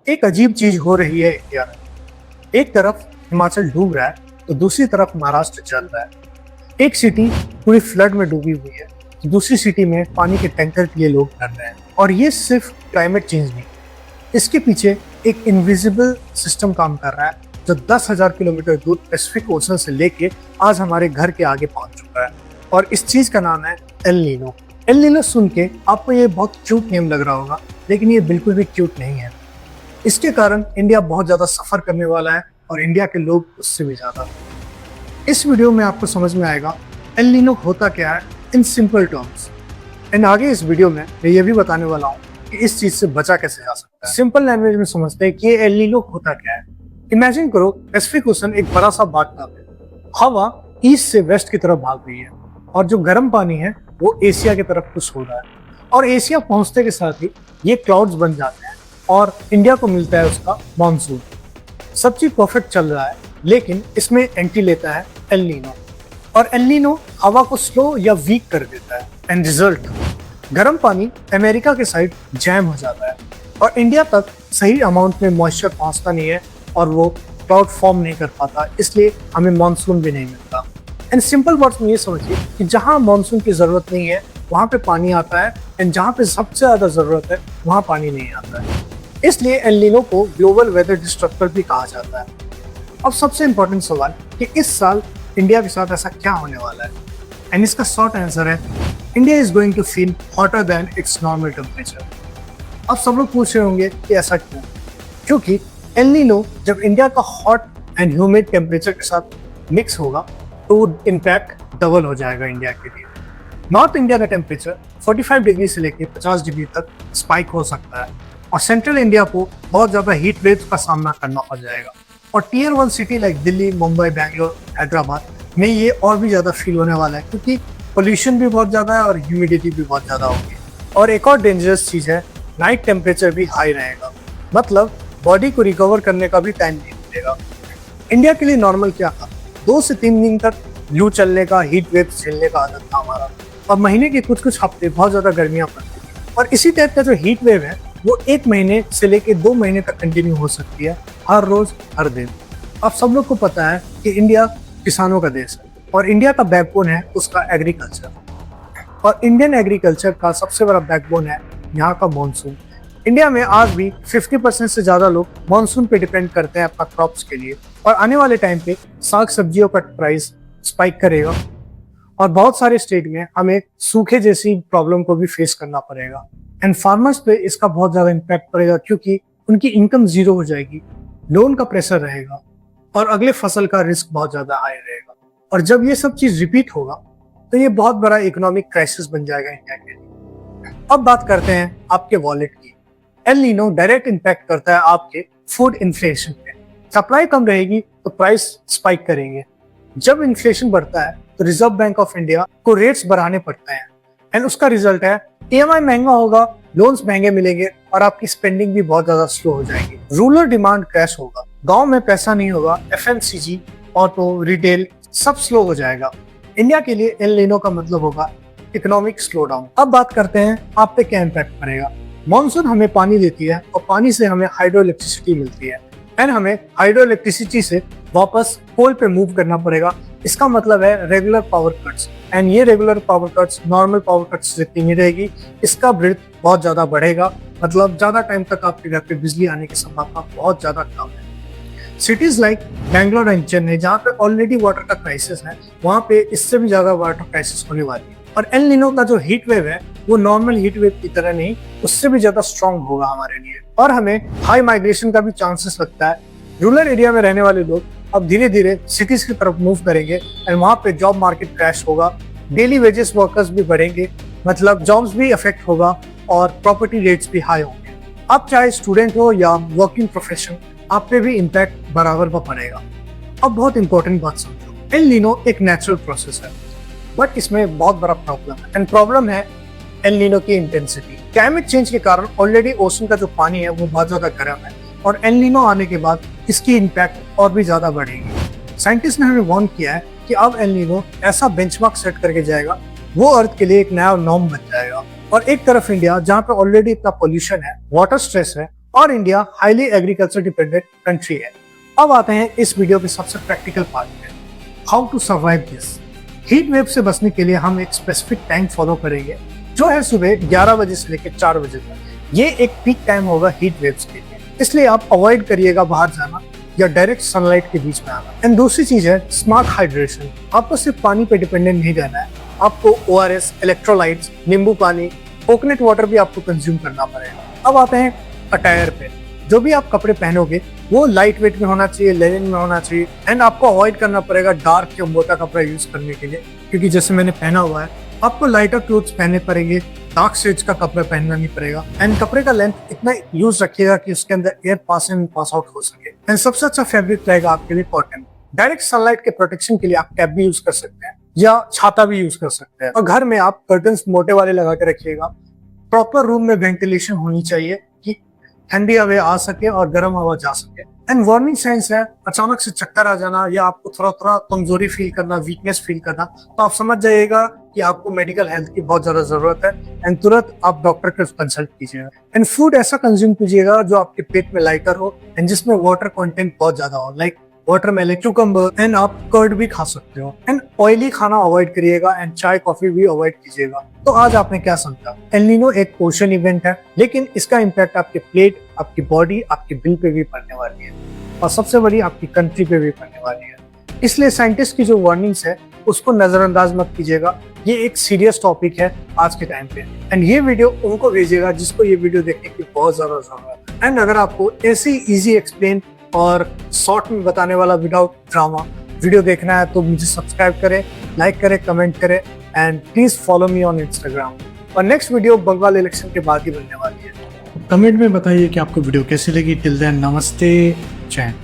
एक अजीब चीज हो रही है इंडिया में। एक तरफ हिमाचल डूब रहा है तो दूसरी तरफ महाराष्ट्र चल रहा है। एक सिटी पूरी फ्लड में डूबी हुई है तो दूसरी सिटी में पानी के टैंकर के लिए लोग डर रहे हैं। और ये सिर्फ क्लाइमेट चेंज नहीं, इसके पीछे एक इनविजिबल सिस्टम काम कर रहा है जो 10,000 किलोमीटर दूर पैसिफिक ओशन से लेके आज हमारे घर के आगे पहुंच चुका है। और इस चीज का नाम है एल नीनो। एल नीनो सुन के आपको ये बहुत क्यूट नेम लग रहा होगा, लेकिन ये बिल्कुल भी क्यूट नहीं है। इसके कारण इंडिया बहुत ज्यादा सफर करने वाला है और इंडिया के लोग उससे भी ज्यादा। इस वीडियो में आपको समझ में आएगा एल नीनो होता क्या है इन सिंपल टर्म्स। एंड आगे इस वीडियो में मैं ये भी बताने वाला हूँ कि इस चीज से बचा कैसे जा सकता है। सिंपल लैंग्वेज में समझते हैं कि ये एल नीनो होता क्या है। इमेजिन करो पैसिफिक ओशन एक बड़ा सा बाथटब है। हवा ईस्ट से वेस्ट की तरफ भाग रही है और जो गर्म पानी है वो एशिया की तरफ पुश हो रहा है। और एशिया पहुंचते के साथ ही ये क्लाउड्स बन जाते हैं और इंडिया को मिलता है उसका मॉनसून। सब चीज परफेक्ट चल रहा है, लेकिन इसमें एंट्री लेता है एल नीनो। और एल नीनो हवा को स्लो या वीक कर देता है। एंड रिजल्ट, गर्म पानी अमेरिका के साइड जैम हो जाता है और इंडिया तक सही अमाउंट में मॉइस्चर पहुंचता नहीं है और वो क्लाउड फॉर्म नहीं कर पाता, इसलिए हमें मॉनसून भी नहीं मिलता। एंड सिंपल वर्ड्स में ये समझिए कि जहां मॉनसून की जरूरत नहीं है वहां पे पानी आता है, एंड जहां पे सबसे ज्यादा जरूरत है वहां पानी नहीं आता है। इसलिए एल नीनो को ग्लोबल वेदर डिस्ट्रक्टर भी कहा जाता है। अब सबसे इंपॉर्टेंट सवाल कि इस साल इंडिया के साथ ऐसा क्या होने वाला है, एंड इसका शॉर्ट आंसर है India is going to feel hotter than its normal temperature. अब सब लोग पूछ रहे होंगे कि ऐसा क्यों? क्योंकि एल नीनो जब इंडिया का हॉट एंड ह्यूमिड टेम्परेचर के साथ मिक्स होगा तो वो इम्पैक्ट डबल हो जाएगा इंडिया के लिए। नॉर्थ इंडिया का टेम्परेचर 45 डिग्री से लेकर 50 डिग्री तक स्पाइक हो सकता है और सेंट्रल इंडिया को बहुत ज्यादा हीट वेव्स का सामना करना पड़ जाएगा। और tier 1 city like Delhi, Mumbai, Bangalore, Hyderabad में ये और भी ज्यादा फील होने वाला है, क्योंकि पोल्यूशन भी बहुत ज्यादा है और ह्यूमिडिटी भी बहुत ज्यादा होगी। और एक और डेंजरस चीज है, नाइट टेम्परेचर भी हाई रहेगा, मतलब बॉडी को रिकवर करने का भी टाइम नहीं मिलेगा। इंडिया के लिए नॉर्मल क्या था, 2 से 3 दिन तक लू चलने का, हीट वेव झेलने का आदत था हमारा। और महीने के कुछ हफ्ते बहुत ज्यादा गर्मियां पड़ती थी। और इसी टाइप का जो हीट वेव है वो 1 महीने से लेके 2 महीने तक कंटिन्यू हो सकती है, हर रोज हर दिन। अब सब लोग को पता है कि इंडिया किसानों का देश है और इंडिया का बैकबोन है उसका एग्रीकल्चर। और इंडियन एग्रीकल्चर का सबसे बड़ा बैकबोन है यहाँ का मॉनसून। इंडिया में आज भी 50% से ज्यादा लोग मॉनसून पे डिपेंड करते हैं अपना क्रॉप्स के लिए। और आने वाले टाइम पे साग सब्जियों का प्राइस स्पाइक करेगा और बहुत सारे स्टेट में हमें सूखे जैसी प्रॉब्लम को भी फेस करना पड़ेगा। एंड फार्मर्स पे इसका बहुत ज्यादा इम्पैक्ट पड़ेगा, क्योंकि उनकी इनकम जीरो हो जाएगी, लोन का प्रेशर रहेगा और अगले फसल का रिस्क बहुत ज्यादा हाई रहेगा। और जब ये सब चीज रिपीट होगा तो ये बहुत बड़ा इकोनॉमिक क्राइसिस बन जाएगा इंडिया के लिए। अब बात करते हैं आपके वॉलेट की। एल नीनो डायरेक्ट इम्पैक्ट करता है आपके फूड इन्फ्लेशन पे। सप्लाई कम रहेगी तो प्राइस स्पाइक करेंगे। जब इन्फ्लेशन बढ़ता है तो रिजर्व बैंक ऑफ इंडिया को रेट्स बढ़ाने पड़ते हैं, एंड उसका रिजल्ट है ईएमआई महंगा होगा, लोन्स महंगे मिलेंगे और आपकी स्पेंडिंग भी बहुत ज्यादा स्लो हो जाएगी। रूरल डिमांड क्रैश होगा, गांव में पैसा नहीं होगा, एफएमसीजी, ऑटो, रिटेल सब स्लो हो जाएगा। इंडिया के लिए एल नीनो का मतलब होगा इकोनॉमिक स्लो डाउन। अब बात करते हैं आप पे क्या इम्पैक्ट पड़ेगा। मॉनसून हमें पानी देती है और पानी से हमें हाइड्रो इलेक्ट्रिसिटी मिलती है, एंड हमें हाइड्रो इलेक्ट्रिसिटी से वापस कोल पे मूव करना पड़ेगा। इसका मतलब है रेगुलर पावर कट्स, एंड ये regular power cuts normal power cuts जितनी नहीं रहेगी, इसका ब्रेथ बहुत ज्यादा बढ़ेगा, मतलब ज्यादा टाइम तक आपके घर पे बिजली आने की संभावना बहुत ज्यादा कम है। Cities like Bangalore and Chennai, जहाँ पे ऑलरेडी वाटर का क्राइसिस है, वहाँ पे इससे भी ज्यादा वाटर क्राइसिस होने वाली है। और एल नीनो का जो हीट वेव है वो नॉर्मल हीट वेव की तरह नहीं, उससे भी ज्यादा स्ट्रॉन्ग होगा हमारे लिए। और हमें हाई माइग्रेशन का भी चांसेस लगता है। रूरल एरिया में रहने वाले लोग अब धीरे धीरे सिटीज की तरफ मूव करेंगे एंड वहाँ पे जॉब मार्केट क्रैश होगा, डेली वेजेस वर्कर्स भी बढ़ेंगे, मतलब जॉब्स भी अफेक्ट होगा और प्रॉपर्टी रेट्स भी हाई होंगे। अब चाहे स्टूडेंट हो या वर्किंग प्रोफेशन, आप पे भी इम्पैक्ट बराबर का पड़ेगा। अब बहुत इंपॉर्टेंट बात समझो, एल नीनो एक नेचुरल प्रोसेस है, बट इसमें बहुत बड़ा प्रॉब्लम है, एंड प्रॉब्लम है एल नीनो की इंटेंसिटी। क्लाइमेट चेंज के कारण ऑलरेडी ओशन का जो पानी है वो बहुत ज्यादा गर्म है और एल नीनो आने के बाद इसकी इम्पैक्ट और भी ज्यादा बढ़ेगी। साइंटिस्ट ने हमें वार्न किया है कि अब एल नीनो ऐसा बेंचमार्क सेट करके जाएगा, वो अर्थ के लिए एक नया नॉर्म बन जाएगा। और एक तरफ इंडिया, जहाँ पे ऑलरेडी इतना पोल्यूशन है, वाटर स्ट्रेस है और India highly agriculture dependent country है। अब आते हैं इस वीडियो के सबसे प्रैक्टिकल पार्ट में, how to survive this. Heat wave से बचने के लिए हम एक स्पेसिफिक टाइम फॉलो करेंगे जो है सुबह 11 बजे से लेकर 4 बजे तक। ये एक पीक टाइम होगा हीट वेव्स के लिए, इसलिए आप अवॉइड करिएगा बाहर जाना या डायरेक्ट सनलाइट के बीच में आना। एंड दूसरी चीज है स्मार्ट हाइड्रेशन। आपको सिर्फ पानी पे डिपेंडेंट नहीं रहना है, आपको ORS, इलेक्ट्रोलाइट्स, नींबू पानी, कोकोनट वाटर भी आपको कंज्यूम करना पड़ेगा। अब आते हैं अटायर पे। जो भी आप कपड़े पहनोगे वो लाइट वेट में होना चाहिए, लेनिन में होना चाहिए। एंड आपको अवॉइड करना पड़ेगा डार्क या मोटा कपड़ा यूज करने के लिए, क्योंकि जैसे मैंने पहना हुआ है आपको लाइटर क्लोथ्स पहनने पड़ेंगे, डार्क शेड्स का कपड़ा पहनना नहीं पड़ेगा। एंड कपड़े का लेंथ इतना यूज रखिएगा कि उसके अंदर एयर पास इन पास आउट हो सके। एंड सबसे अच्छा फैब्रिक रहेगा आपके लिए कॉटन। डायरेक्ट सनलाइट के प्रोटेक्शन के लिए आप कैप भी यूज कर सकते हैं या छाता भी यूज कर सकते हैं। और घर में आप कर्टन्स मोटे वाले लगा के रखिएगा। प्रॉपर रूम में वेंटिलेशन होनी चाहिए कि ठंडी हवा आ सके और गर्म हवा जा सके। एंड वार्निंग साइंस है, अचानक से चक्कर आ जाना या आपको थोड़ा थोड़ा कमजोरी फील करना, वीकनेस फील करना, तो आप समझ जाइएगा कि आपको मेडिकल हेल्थ की बहुत ज्यादा जरूरत है। एंड तुरंत आप डॉक्टर को कंसल्ट कीजिएगा। एंड फूड ऐसा कंज्यूम कीजिएगा जो आपके पेट में लाइटर हो एंड जिसमें वाटर कंटेंट बहुत ज्यादा हो, लाइक वाटरमेलन, क्यूकम्बर। एंड आप कर्ड भी खा सकते हो। एंड ऑयली खाना अवॉइड करिएगा एंड चाय कॉफी भी अवॉइड कीजिएगा। तो आज आपने क्या समझा, एल नीनो एक ओशन इवेंट है, लेकिन इसका इम्पैक्ट आपके प्लेट, आपकी बॉडी, आपके बिल पे भी पड़ने वाली है और सबसे बड़ी आपकी कंट्री पे भी पड़ने वाली है। इसलिए साइंटिस्ट की जो वार्निंग्स है उसको नजरअंदाज मत कीजिएगा। ये एक सीरियस टॉपिक है आज के टाइम पे। एंड ये वीडियो उनको भेजिएगा जिसको ये वीडियो देखने की बहुत ज्यादा जरूरत है। एंड अगर आपको ऐसी इजी एक्सप्लेन और शॉर्ट में बताने वाला विदाउट ड्रामा वीडियो देखना है तो मुझे सब्सक्राइब करें, लाइक करें, कमेंट करें and please follow me on Instagram. और नेक्स्ट वीडियो बंगाल इलेक्शन के बाद ही बनने वाली है। कमेंट में बताइए कि आपको वीडियो कैसी लगी। टिल देन नमस्ते, जय हिंद।